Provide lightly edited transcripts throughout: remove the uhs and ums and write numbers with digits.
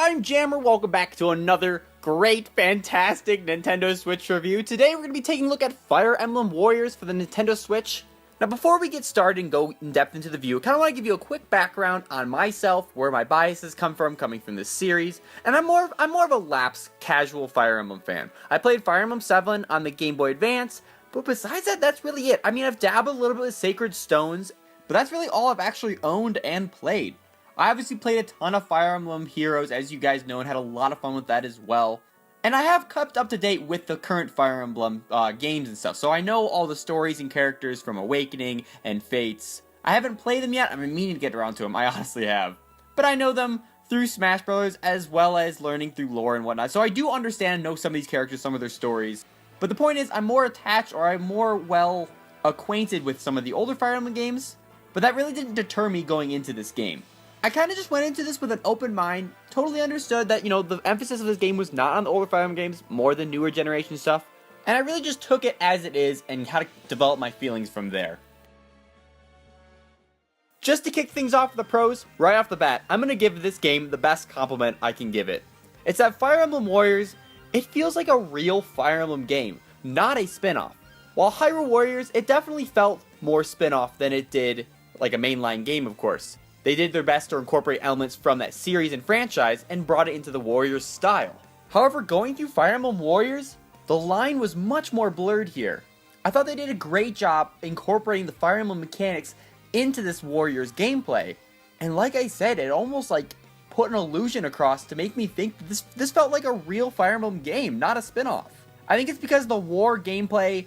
I'm Jammer, welcome back to another great, fantastic Nintendo Switch review. Today we're going to be taking a look at Fire Emblem Warriors for the Nintendo Switch. Now before we get started and go in depth into the view, I kind of want to give you a quick background on myself, where my biases come from coming from this series, and I'm more of a lapsed, casual Fire Emblem fan. I played Fire Emblem 7 on the Game Boy Advance, but besides that, that's really it. I mean, I've dabbled a little bit with Sacred Stones, but that's really all I've actually owned and played. I obviously played a ton of Fire Emblem Heroes, as you guys know, and had a lot of fun with that as well. And I have kept up to date with the current Fire Emblem games and stuff, so I know all the stories and characters from Awakening and Fates. I haven't played them yet, I've been meaning to get around to them, I honestly have. But I know them through Smash Bros. As well as learning through lore and whatnot, so I do understand and know some of these characters, some of their stories. But the point is, I'm more attached, or I'm more well acquainted with some of the older Fire Emblem games, but that really didn't deter me going into this game. I kind of just went into this with an open mind, totally understood that, the emphasis of this game was not on the older Fire Emblem games, more than newer generation stuff, and I really just took it as it is and had to develop my feelings from there. Just to kick things off with the pros, right off the bat, I'm going to give this game the best compliment I can give it. It's that Fire Emblem Warriors, it feels like a real Fire Emblem game, not a spin-off. While Hyrule Warriors, it definitely felt more spin-off than it did like a mainline game, of course. They did their best to incorporate elements from that series and franchise and brought it into the Warriors style. However, going through Fire Emblem Warriors, the line was much more blurred here. I thought they did a great job incorporating the Fire Emblem mechanics into this Warriors gameplay. And like I said, it almost like put an illusion across to make me think that this felt like a real Fire Emblem game, not a spin-off. I think it's because the war gameplay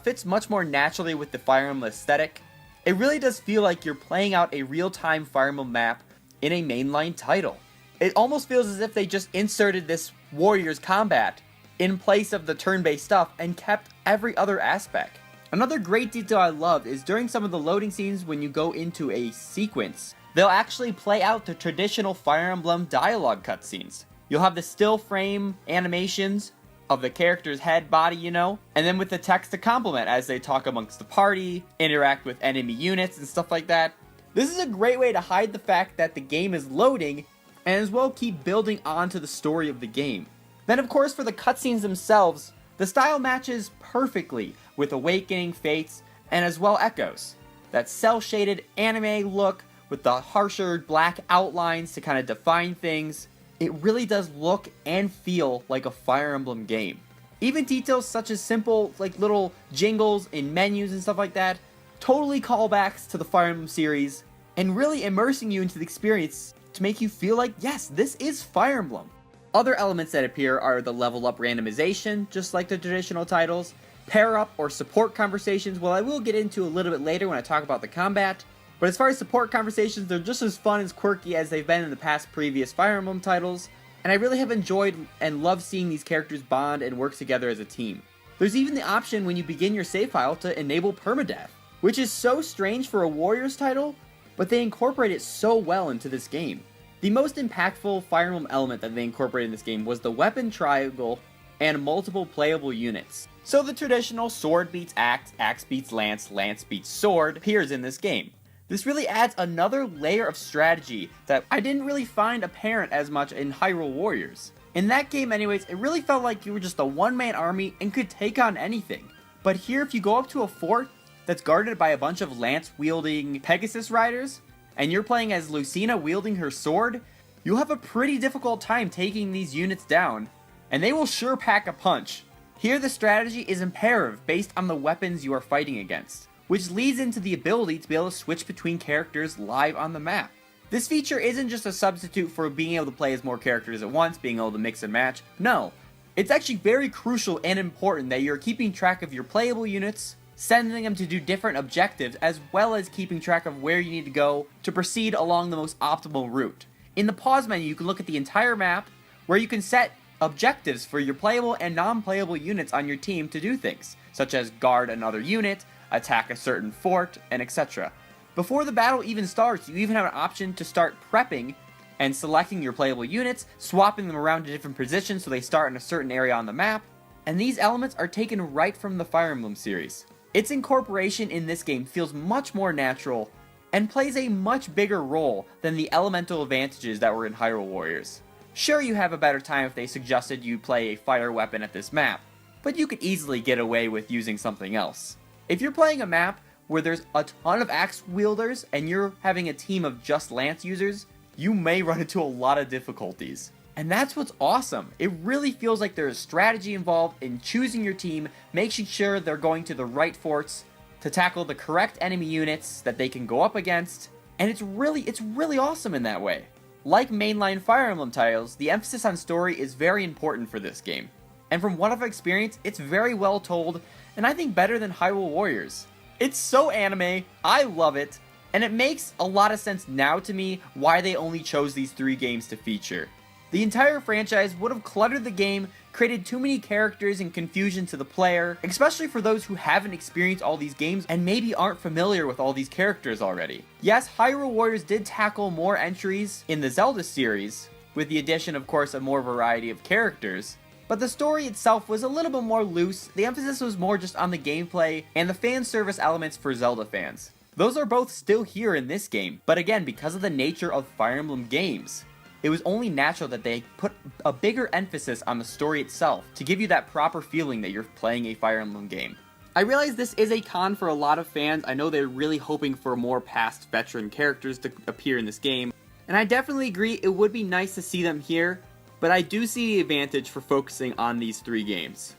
fits much more naturally with the Fire Emblem aesthetic. It really does feel like you're playing out a real-time Fire Emblem map in a mainline title. It almost feels as if they just inserted this Warriors combat in place of the turn-based stuff and kept every other aspect. Another great detail I love is during some of the loading scenes when you go into a sequence, they'll actually play out the traditional Fire Emblem dialogue cutscenes. You'll have the still frame animations of the character's head, body, and then with the text to complement as they talk amongst the party, interact with enemy units and stuff like that. This is a great way to hide the fact that the game is loading, and as well keep building onto the story of the game. Then of course for the cutscenes themselves, the style matches perfectly with Awakening, Fates, and as well Echoes. That cel-shaded anime look with the harsher black outlines to kind of define things. It really does look and feel like a Fire Emblem game. Even details such as simple, like little jingles in menus and stuff like that, totally callbacks to the Fire Emblem series, and really immersing you into the experience to make you feel like, yes, this is Fire Emblem. Other elements that appear are the level up randomization, just like the traditional titles, pair up or support conversations, well I will get into a little bit later when I talk about the combat. But as far as support conversations, they're just as fun and quirky as they've been in the past previous Fire Emblem titles, and I really have enjoyed and loved seeing these characters bond and work together as a team. There's even the option when you begin your save file to enable permadeath, which is so strange for a Warriors title, but they incorporate it so well into this game. The most impactful Fire Emblem element that they incorporated in this game was the weapon triangle and multiple playable units. So the traditional sword beats axe, axe beats lance, lance beats sword appears in this game. This really adds another layer of strategy that I didn't really find apparent as much in Hyrule Warriors. In that game anyways, it really felt like you were just a one-man army and could take on anything. But here, if you go up to a fort that's guarded by a bunch of lance-wielding Pegasus riders, and you're playing as Lucina wielding her sword, you'll have a pretty difficult time taking these units down, and they will sure pack a punch. Here the strategy is imperative based on the weapons you are fighting against, which leads into the ability to be able to switch between characters live on the map. This feature isn't just a substitute for being able to play as more characters at once, being able to mix and match. No, it's actually very crucial and important that you're keeping track of your playable units, sending them to do different objectives, as well as keeping track of where you need to go to proceed along the most optimal route. In the pause menu, you can look at the entire map, where you can set objectives for your playable and non-playable units on your team to do things, such as guard another unit, attack a certain fort, and etc. Before the battle even starts, you even have an option to start prepping and selecting your playable units, swapping them around to different positions so they start in a certain area on the map, and these elements are taken right from the Fire Emblem series. Its incorporation in this game feels much more natural and plays a much bigger role than the elemental advantages that were in Hyrule Warriors. Sure, you have a better time if they suggested you play a fire weapon at this map, but you could easily get away with using something else. If you're playing a map where there's a ton of axe wielders and you're having a team of just lance users, you may run into a lot of difficulties. And that's what's awesome. It really feels like there's strategy involved in choosing your team, making sure they're going to the right forts to tackle the correct enemy units that they can go up against, and it's really awesome in that way. Like mainline Fire Emblem titles, the emphasis on story is very important for this game. And from what I've experienced, it's very well told, and I think better than Hyrule Warriors. It's so anime, I love it, and it makes a lot of sense now to me why they only chose these 3 games to feature. The entire franchise would have cluttered the game, created too many characters and confusion to the player, especially for those who haven't experienced all these games and maybe aren't familiar with all these characters already. Yes, Hyrule Warriors did tackle more entries in the Zelda series, with the addition of course of more variety of characters, but the story itself was a little bit more loose. The emphasis was more just on the gameplay and the fan service elements for Zelda fans. Those are both still here in this game, but again, because of the nature of Fire Emblem games, it was only natural that they put a bigger emphasis on the story itself to give you that proper feeling that you're playing a Fire Emblem game. I realize this is a con for a lot of fans. I know they're really hoping for more past veteran characters to appear in this game, and I definitely agree it would be nice to see them here, but I do see the advantage for focusing on these 3 games.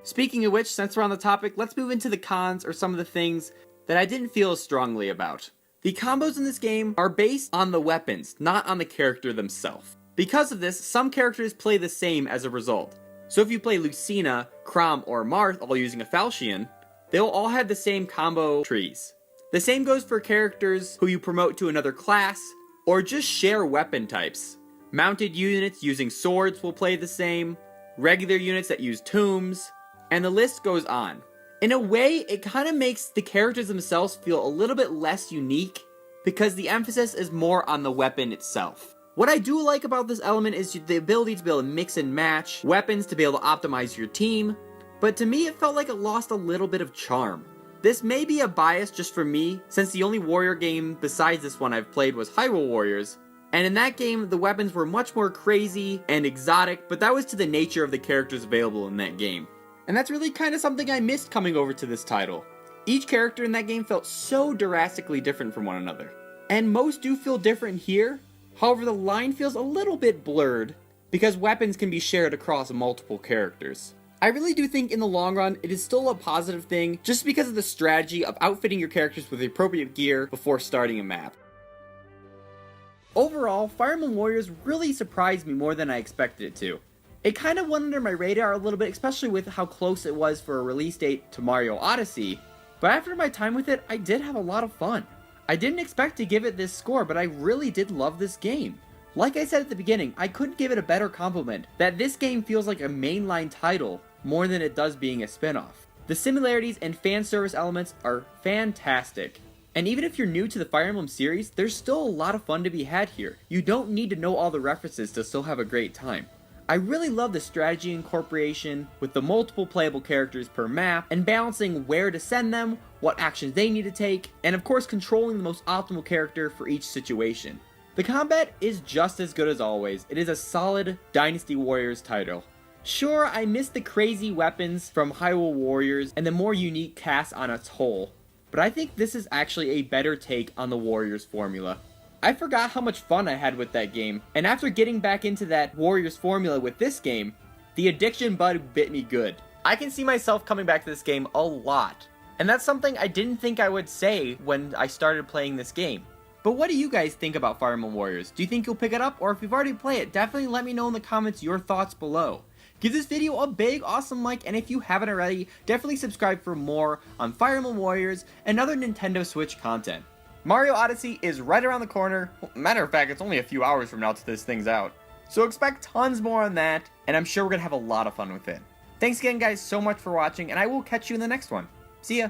Speaking of which, since we're on the topic, let's move into the cons or some of the things that I didn't feel as strongly about. The combos in this game are based on the weapons, not on the character themselves. Because of this, some characters play the same as a result. So if you play Lucina, Chrom, or Marth all using a falchion, they'll all have the same combo trees. The same goes for characters who you promote to another class, or just share weapon types. Mounted units using swords will play the same, regular units that use tombs, and the list goes on. In a way, it kind of makes the characters themselves feel a little bit less unique because the emphasis is more on the weapon itself. What I do like about this element is the ability to be able to mix and match weapons to be able to optimize your team, but to me it felt like it lost a little bit of charm. This may be a bias just for me, since the only warrior game besides this one I've played was Hyrule Warriors, and in that game the weapons were much more crazy and exotic, but that was to the nature of the characters available in that game. And that's really kind of something I missed coming over to this title. Each character in that game felt so drastically different from one another. And most do feel different here, however the line feels a little bit blurred, because weapons can be shared across multiple characters. I really do think in the long run it is still a positive thing, just because of the strategy of outfitting your characters with the appropriate gear before starting a map. Overall, Fire Emblem Warriors really surprised me more than I expected it to. It kind of went under my radar a little bit, especially with how close it was for a release date to Mario Odyssey, but after my time with it, I did have a lot of fun. I didn't expect to give it this score, but I really did love this game. Like I said at the beginning, I couldn't give it a better compliment, that this game feels like a mainline title more than it does being a spin-off. The similarities and fan service elements are fantastic. And even if you're new to the Fire Emblem series, there's still a lot of fun to be had here. You don't need to know all the references to still have a great time. I really love the strategy incorporation with the multiple playable characters per map and balancing where to send them, what actions they need to take, and of course controlling the most optimal character for each situation. The combat is just as good as always. It is a solid Dynasty Warriors title. Sure, I missed the crazy weapons from Hyrule Warriors and the more unique cast on its whole, but I think this is actually a better take on the Warriors formula. I forgot how much fun I had with that game, and after getting back into that Warriors formula with this game, the addiction bug bit me good. I can see myself coming back to this game a lot, and that's something I didn't think I would say when I started playing this game. But what do you guys think about Fire Emblem Warriors? Do you think you'll pick it up, or if you've already played it, definitely let me know in the comments your thoughts below. Give this video a big awesome like, and if you haven't already, definitely subscribe for more on Fire Emblem Warriors and other Nintendo Switch content. Mario Odyssey is right around the corner. Matter of fact, it's only a few hours from now till this thing's out. So expect tons more on that, and I'm sure we're gonna have a lot of fun with it. Thanks again guys so much for watching, and I will catch you in the next one. See ya!